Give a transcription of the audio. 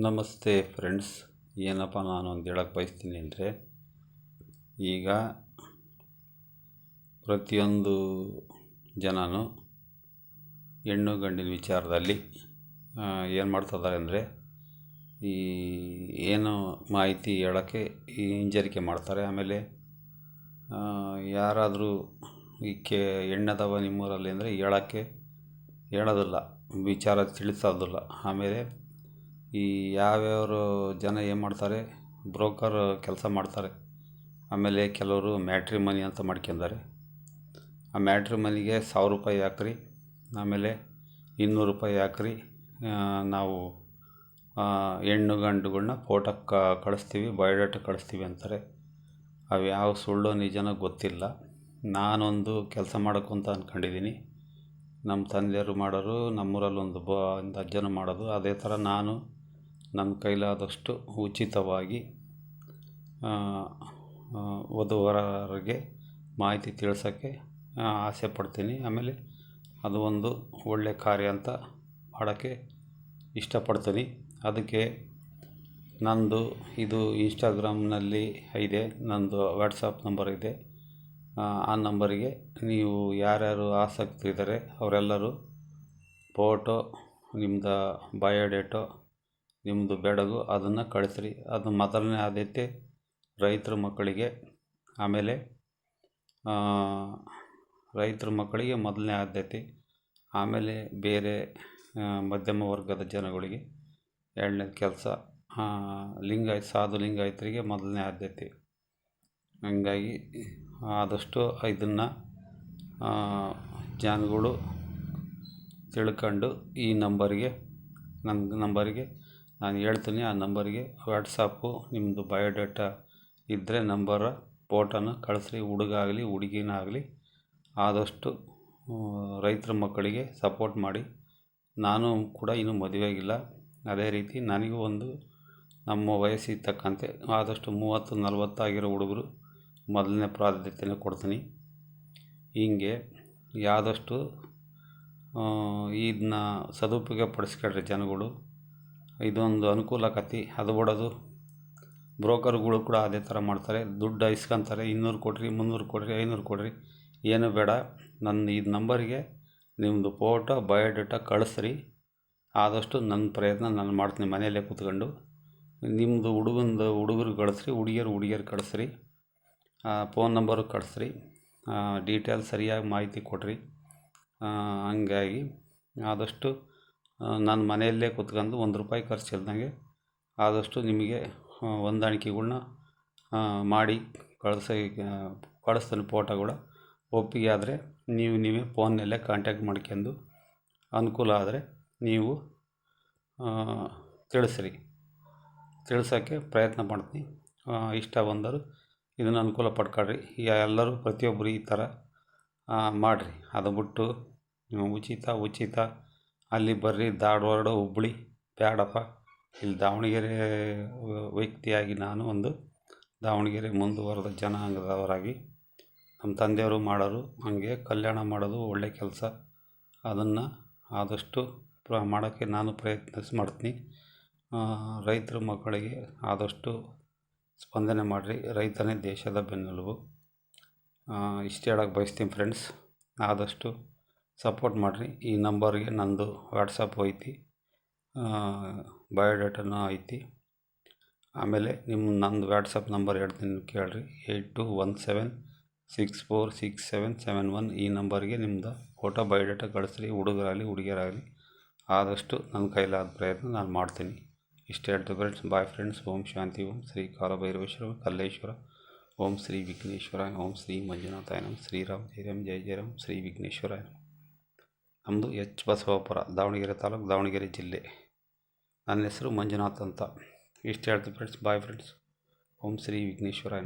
ನಮಸ್ತೆ ಫ್ರೆಂಡ್ಸ್. ಏನಪ್ಪ ನಾನು ಒಂದು ಹೇಳಕ್ಕೆ ಬಯಸ್ತೀನಿ ಅಂದರೆ, ಈಗ ಪ್ರತಿಯೊಂದು ಜನನು ಹೆಣ್ಣು ಗಂಡಿನ ವಿಚಾರದಲ್ಲಿ ಏನು ಮಾಡ್ತಿದ್ದಾರೆ ಅಂದರೆ, ಈ ಏನು ಮಾಹಿತಿ ಹೇಳೋಕ್ಕೆ ಹಿಂಜರಿಕೆ ಮಾಡ್ತಾರೆ. ಆಮೇಲೆ ಯಾರಾದರೂ ಈ ಹೆಣ್ಣದವ ನಿಮ್ಮೂರಲ್ಲಿ ಅಂದರೆ ಹೇಳೋದಿಲ್ಲ, ವಿಚಾರ ತಿಳಿಸೋದಿಲ್ಲ. ಆಮೇಲೆ ಈ ಯಾವ್ಯಾವ ಜನ ಏನು ಮಾಡ್ತಾರೆ, ಬ್ರೋಕರ್ ಕೆಲಸ ಮಾಡ್ತಾರೆ. ಆಮೇಲೆ ಕೆಲವರು ಮ್ಯಾಟ್ರಿಮನಿ ಅಂತ ಮಾಡ್ಕೊಂಡಿದ್ದಾರೆ. ಆ ಮ್ಯಾಟ್ರಿಮನಿಗೆ ₹1000 ಹಾಕ್ರಿ, ಆಮೇಲೆ ₹200 ಹಾಕ್ರಿ, ನಾವು ಹೆಣ್ಣು ಗಂಡುಗಳನ್ನ ಫೋಟೋ ಕಳಿಸ್ತೀವಿ, ಬಯೋಡಾಟ ಕಳಿಸ್ತೀವಿ ಅಂತಾರೆ. ಅವು ಯಾವ ಸುಳ್ಳು ನಿಜನೋ ಗೊತ್ತಿಲ್ಲ. ನಾನೊಂದು ಕೆಲಸ ಮಾಡೋಕ್ಕೂ ಅಂತ ಅಂದ್ಕೊಂಡಿದ್ದೀನಿ. ನಮ್ಮ ತಂದೆಯವರು ಮಾಡೋರು, ನಮ್ಮೂರಲ್ಲಿ ಒಂದು ಅಜ್ಜನ ಮಾಡೋದು. ಅದೇ ಥರ ನಾನು ನನ್ನ ಕೈಲಾದಷ್ಟು ಉಚಿತವಾಗಿ ವಧುವರರಿಗೆ ಮಾಹಿತಿ ತಿಳಿಸೋಕ್ಕೆ ಆಸೆ ಪಡ್ತೀನಿ. ಆಮೇಲೆ ಅದು ಒಂದು ಒಳ್ಳೆಯ ಕಾರ್ಯ ಅಂತ ಮಾಡೋಕ್ಕೆ ಇಷ್ಟಪಡ್ತೀನಿ. ಅದಕ್ಕೆ ನಂದು ಇದು ಇನ್ಸ್ಟಾಗ್ರಾಮ್ನಲ್ಲಿ ಇದೆ, ನಂದು ವಾಟ್ಸಪ್ ನಂಬರ್ ಇದೆ. ಆ ನಂಬರಿಗೆ ನೀವು ಯಾರ್ಯಾರು ಆಸಕ್ತಿ ಇದ್ದಾರೆ ಅವರೆಲ್ಲರೂ ಫೋಟೋ, ನಿಮ್ಮದು ಬಯೋಡೇಟೋ, ನಿಮ್ಮದು ಬೆಡಗು ಅದನ್ನು ಕಳಿಸ್ರಿ. ಅದು ಮೊದಲನೇ ಆದ್ಯತೆ ರೈತರ ಮಕ್ಕಳಿಗೆ. ಆಮೇಲೆ ರೈತರ ಮಕ್ಕಳಿಗೆ ಮೊದಲನೇ ಆದ್ಯತೆ. ಆಮೇಲೆ ಬೇರೆ ಮಧ್ಯಮ ವರ್ಗದ ಜನಗಳಿಗೆ ಎರಡನೇ ಕೆಲಸ. ಸಾಧು ಲಿಂಗಾಯತರಿಗೆ ಮೊದಲನೇ ಆದ್ಯತೆ. ಹಂಗಾಗಿ ಆದಷ್ಟು ಇದನ್ನು ಜನಗಳು ತಿಳ್ಕೊಂಡು ಈ ನಂಬರಿಗೆ, ನನ್ನ ನಂಬರಿಗೆ ನಾನು ಹೇಳ್ತೀನಿ. ಆ ನಂಬರಿಗೆ ವಾಟ್ಸಪ್ಪು ನಿಮ್ಮದು ಬಯೋಡೇಟಾ ಇದ್ದರೆ ಫೋಟೋನ ಕಳಿಸ್ರಿ. ಹುಡುಗ ಆಗಲಿ ಹುಡುಗಿನಾಗಲಿ ಆದಷ್ಟು ರೈತರ ಮಕ್ಕಳಿಗೆ ಸಪೋರ್ಟ್ ಮಾಡಿ. ನಾನು ಕೂಡ ಇನ್ನೂ ಮದುವೆ ಆಗಿಲ್ಲ. ಅದೇ ರೀತಿ ನನಗೂ ಒಂದು ನಮ್ಮ ವಯಸ್ಸಿಗೆ ತಕ್ಕಂತೆ ಆದಷ್ಟು 30-40 ಆಗಿರೋ ಹುಡುಗರು ಮೊದಲನೇ ಪ್ರಾಧಾನ್ಯತೆಯನ್ನು ಕೊಡ್ತೀನಿ. ಹೀಗೆ ಆದಷ್ಟು ಇದನ್ನ ಸದುಪಯೋಗ ಪಡಿಸ್ಕೊಳ್ರಿ ಜನಗಳು. ಇದೊಂದು ಅನುಕೂಲ ಆಕತಿ. ಅದು ಬಿಡೋದು ಬ್ರೋಕರ್ಗಳು ಕೂಡ ಅದೇ ಥರ ಮಾಡ್ತಾರೆ. ದುಡ್ಡು ಇಸ್ಕೊತಾರೆ. 200 ಕೊಡಿರಿ, 300 ಕೊಡಿರಿ, 500 ಕೊಡಿರಿ. ಏನೂ ಬೇಡ, ನನ್ನ ಈ ನಂಬರಿಗೆ ನಿಮ್ಮದು ಫೋಟೋ ಬಯೋಡೇಟಾ ಕಳಿಸ್ರಿ. ಆದಷ್ಟು ನನ್ನ ಪ್ರಯತ್ನ ನಾನು ಮಾಡ್ತೀನಿ ಮನೆಯಲ್ಲೇ ಕೂತ್ಕೊಂಡು. ನಿಮ್ಮದು ಹುಡುಗರು ಕಳಿಸ್ರಿ, ಹುಡುಗಿಯರು ಕಳಿಸ್ರಿ. ಫೋನ್ ನಂಬರು ಕಳಿಸ್ರಿ. ಡೀಟೇಲ್ಸ್ ಸರಿಯಾಗಿ ಮಾಹಿತಿ ಕೊಡಿರಿ. ಹಂಗಾಗಿ ಆದಷ್ಟು ನಾನು ಮನೆಯಲ್ಲೇ ಕೂತ್ಕೊಂಡು ₹1 ಖರ್ಚಿಲ್ದಂಗೆ ಆದಷ್ಟು ನಿಮಗೆ ಹೊಂದಾಣಿಕೆಗಳ್ನ ಮಾಡಿ ಕಳಿಸ್ತೀನಿ ಫೋಟೋಗಳು. ಒಪ್ಪಿಗೆ ಆದರೆ ನೀವೇ ಫೋನ್ನಲ್ಲೇ ಕಾಂಟ್ಯಾಕ್ಟ್ ಮಾಡ್ಕೊಂಡು ಅನುಕೂಲ ಆದರೆ ನೀವು ತಿಳಿಸೋಕ್ಕೆ ಪ್ರಯತ್ನ ಮಾಡ್ತೀನಿ. ಇಷ್ಟ ಬಂದರು ಇದನ್ನು ಅನುಕೂಲ ಪಡ್ಕೊಳ್ರಿ. ಎಲ್ಲರೂ ಪ್ರತಿಯೊಬ್ಬರು ಈ ಥರ ಮಾಡಿರಿ. ಅದು ಬಿಟ್ಟು ಉಚಿತ ಅಲ್ಲಿ ಬರ್ರಿ, ಧಾರವಾಡ ಹುಬ್ಬಳ್ಳಿ ಬೇಡಪ್ಪ. ಇಲ್ಲಿ ದಾವಣಗೆರೆ ವ್ಯಕ್ತಿಯಾಗಿ ನಾನು ಒಂದು ದಾವಣಗೆರೆ ಮುಂದುವರೆದ ಜನಾಂಗದವರಾಗಿ ನಮ್ಮ ತಂದೆಯವರು ಮಾಡೋರು ಹಾಗೆ ಕಲ್ಯಾಣ ಮಾಡೋದು ಒಳ್ಳೆಯ ಕೆಲಸ. ಅದನ್ನು ಆದಷ್ಟು ಮಾಡೋಕ್ಕೆ ನಾನು ಮಾಡ್ತೀನಿ. ರೈತರ ಮಕ್ಕಳಿಗೆ ಆದಷ್ಟು ಸ್ಪಂದನೆ ಮಾಡಿರಿ. ರೈತನೇ ದೇಶದ ಬೆನ್ನೆಲುಬು. ಇಷ್ಟು ಹೇಳಕ್ಕೆ ಬಯಸ್ತೀನಿ ಫ್ರೆಂಡ್ಸ್. ಆದಷ್ಟು ಸಪೋರ್ಟ್ ಮಾಡಿರಿ. ಈ ನಂಬರ್ಗೆ ನಂದು ವಾಟ್ಸಪ್ ಐತಿ, ಬಯೋಡೇಟನೂ ಐತಿ. ಆಮೇಲೆ ನಂದು ವಾಟ್ಸಪ್ ನಂಬರ್ ಹೇಳ್ತೀನಿ, ಕೇಳಿರಿ. 8217646771. ಈ ನಂಬರ್ಗೆ ನಿಮ್ಮದು ಫೋಟೋ ಬಯೋಡೇಟಾ ಕಳಿಸ್ರಿ. ಹುಡುಗರಾಗಲಿ ಹುಡುಗಿಯರಾಗಲಿ ಆದಷ್ಟು ನನ್ನ ಕೈಲಾದ ಪ್ರಯತ್ನ ನಾನು ಮಾಡ್ತೀನಿ. ಇಷ್ಟು ಹೇಳ್ತೀವಿ friends. Bye friends. Om Shanti. Om Shri Kalabhairaveshwara Kalleshwara. Om Shri Vighneshwara. Om Shri ಮಂಜುನಾಥಾಯ ನಮಃ. ಶ್ರೀರಾಮ್ ಜಯರಾಮ್ ಜಯ ಜಯರಾಮ್. ಶ್ರೀ ವಿಘ್ನೇಶ್ವರಾಯ. ನಮ್ಮದು ಬಸವಾಪುರ, ದಾವಣಗೆರೆ ತಾಲೂಕು, ದಾವಣಗೆರೆ ಜಿಲ್ಲೆ. ನನ್ನ ಹೆಸರು ಮಂಜುನಾಥ್ ಅಂತ. ಇಷ್ಟು ಹೇಳ್ತೀವಿ friends. Bye friends. Om Shri ವಿಘ್ನೇಶ್ವರಾಯ.